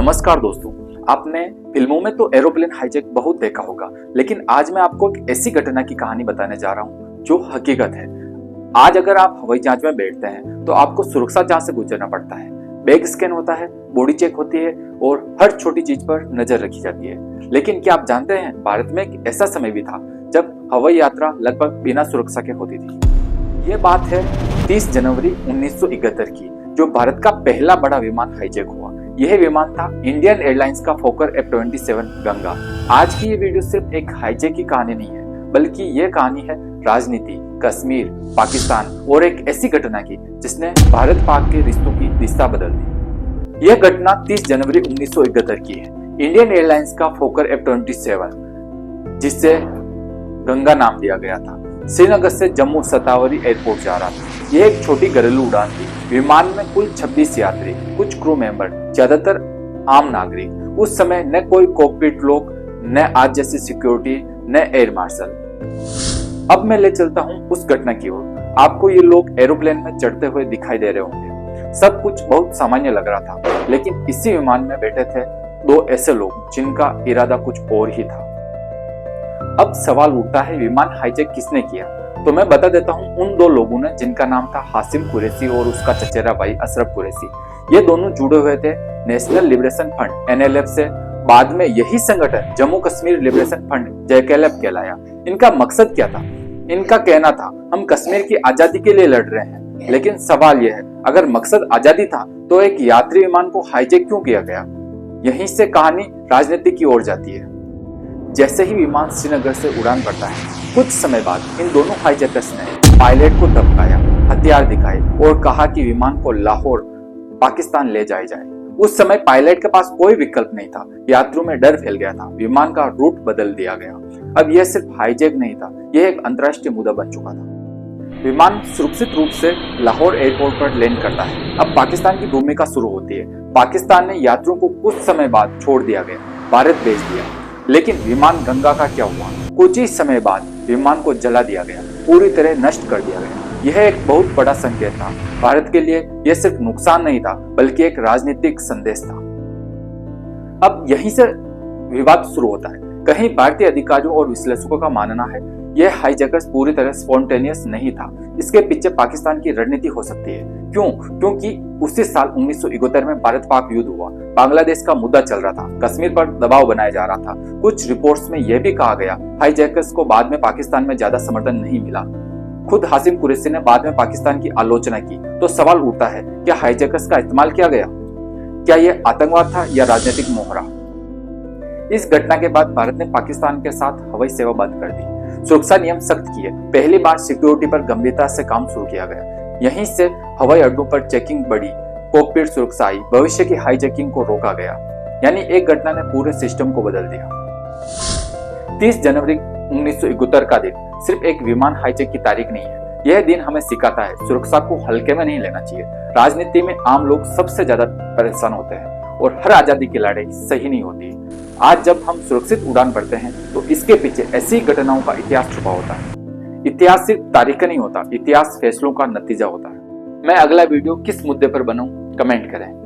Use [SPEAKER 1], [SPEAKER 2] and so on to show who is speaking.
[SPEAKER 1] नमस्कार दोस्तों, आपने फिल्मों में तो एरोप्लेन हाईजैक बहुत देखा होगा, लेकिन आज मैं आपको एक ऐसी घटना की कहानी बताने जा रहा हूँ जो हकीकत है। आज अगर आप हवाई जहाज में बैठते हैं तो आपको सुरक्षा जांच से गुजरना पड़ता है। बैग स्कैन होता है, बॉडी चेक होती है और हर छोटी चीज पर नजर रखी जाती है। लेकिन क्या आप जानते हैं, भारत में एक ऐसा समय भी था जब हवाई यात्रा लगभग बिना सुरक्षा के होती थी। ये बात है 30 जनवरी 1971 की, जो भारत का पहला बड़ा विमान हाईजैक हुआ। यह विमान था इंडियन एयरलाइंस का फोकर F-27 गंगा। आज की ये वीडियो सिर्फ एक हाईजैक की कहानी नहीं है, बल्कि ये कहानी है राजनीति, कश्मीर, पाकिस्तान और एक ऐसी घटना की जिसने भारत पाक के रिश्तों की दिशा बदल दी। यह घटना 30 जनवरी 1971 की है। इंडियन एयरलाइंस का फोकर F-27, जिससे गंगा नाम दिया गया था, श्रीनगर से जम्मू शतावरी एयरपोर्ट जा रहा था। यह एक छोटी घरेलू उड़ान थी। विमान में कुल 26 यात्री, कुछ क्रू मेंबर, ज्यादातर आम नागरिक। उस समय न कोई कॉकपिट लोग, न आज जैसी सिक्योरिटी, न एयर मार्शल। अब मैं ले चलता हूँ उस घटना की ओर। आपको ये लोग एरोप्लेन में चढ़ते हुए दिखाई दे रहे होंगे। सब कुछ बहुत सामान्य लग रहा था, लेकिन इसी विमान में बैठे थे दो ऐसे लोग जिनका इरादा कुछ और ही था। अब सवाल उठता है, विमान हाईजैक किसने किया? तो मैं बता देता हूँ उन दो लोगों ने, जिनका नाम था हाशिम कुरैशी और उसका चचेरा भाई अशरफ कुरैशी। ये दोनों जुड़े हुए थे नेशनल लिबरेशन फंड NLF से। बाद में यही संगठन Jammu Kashmir liberation fund JKLF कहलाया। इनका मकसद क्या था? इनका कहना था, हम कश्मीर की आजादी के लिए लड़ रहे हैं। लेकिन सवाल यह है, अगर मकसद आजादी था तो एक यात्री विमान को हाईजैक क्यों किया गया? यहीं से कहानी राजनीति की ओर जाती है। जैसे ही विमान श्रीनगर से उड़ान भरता है, कुछ समय बाद इन दोनों हाईजैकर्स ने पायलट को धमकाया, हथियार दिखाए और कहा कि विमान को लाहौर, पाकिस्तान ले जाया जाए। उस समय पायलट के पास कोई विकल्प नहीं था। यात्रियों में डर फैल गया था। विमान का रूट बदल दिया गया। अब यह सिर्फ हाईजैक नहीं था, यह एक अंतर्राष्ट्रीय मुद्दा बन चुका था। विमान सुरक्षित रूप से लाहौर एयरपोर्ट पर लैंड करता है। अब पाकिस्तान की भूमिका शुरू होती है। पाकिस्तान ने यात्रियों को कुछ समय बाद छोड़ दिया गया, भारत भेज दिया। लेकिन विमान गंगा का क्या हुआ? कुछ ही समय बाद विमान को जला दिया गया, पूरी तरह नष्ट कर दिया गया। यह एक बहुत बड़ा संकेत था। भारत के लिए यह सिर्फ नुकसान नहीं था, बल्कि एक राजनीतिक संदेश था। अब यहीं से विवाद शुरू होता है। कहीं भारतीय अधिकारियों और विश्लेषकों का मानना है यह हाईजैकर्स पूरी तरह स्पॉन्टेनियस नहीं था। इसके पीछे पाकिस्तान की रणनीति हो सकती है। क्यों? क्योंकि उसी साल 1971 में भारत पाक युद्ध हुआ। बांग्लादेश का मुद्दा चल रहा था। कश्मीर पर दबाव बनाया जा रहा था। कुछ रिपोर्ट्स में यह भी कहा गया हाईजैकर्स को बाद में पाकिस्तान में ज्यादा समर्थन नहीं मिला। खुद हाशिम कुरैशी ने बाद में पाकिस्तान की आलोचना की। तो सवाल उठता है, क्या हाईजैकर्स का इस्तेमाल किया गया? क्या यह आतंकवाद था या राजनीतिक मोहरा? इस घटना के बाद भारत ने पाकिस्तान के साथ हवाई सेवा बंद कर दी, सुरक्षा नियम सख्त किए। पहली बार सिक्योरिटी पर गंभीरता से काम शुरू किया गया। यहीं से हवाई अड्डों पर चेकिंग बढ़ी, कॉकपिट सुरक्षा आई, भविष्य की हाईजैकिंग को रोका गया। यानी एक घटना ने पूरे सिस्टम को बदल दिया। 30 जनवरी 1971 का दिन सिर्फ एक विमान हाईजैक की तारीख नहीं है। यह दिन हमें सिखाता है, सुरक्षा को हल्के में नहीं लेना चाहिए। राजनीति में आम लोग सबसे ज्यादा परेशान होते हैं और हर आजादी की लड़ाई सही नहीं होती। आज जब हम सुरक्षित उड़ान भरते हैं तो इसके पीछे ऐसी घटनाओं का इतिहास छुपा होता है। इतिहास सिर्फ तारीख नहीं होता, इतिहास फैसलों का नतीजा होता है। मैं अगला वीडियो किस मुद्दे पर बनाऊं, कमेंट करें।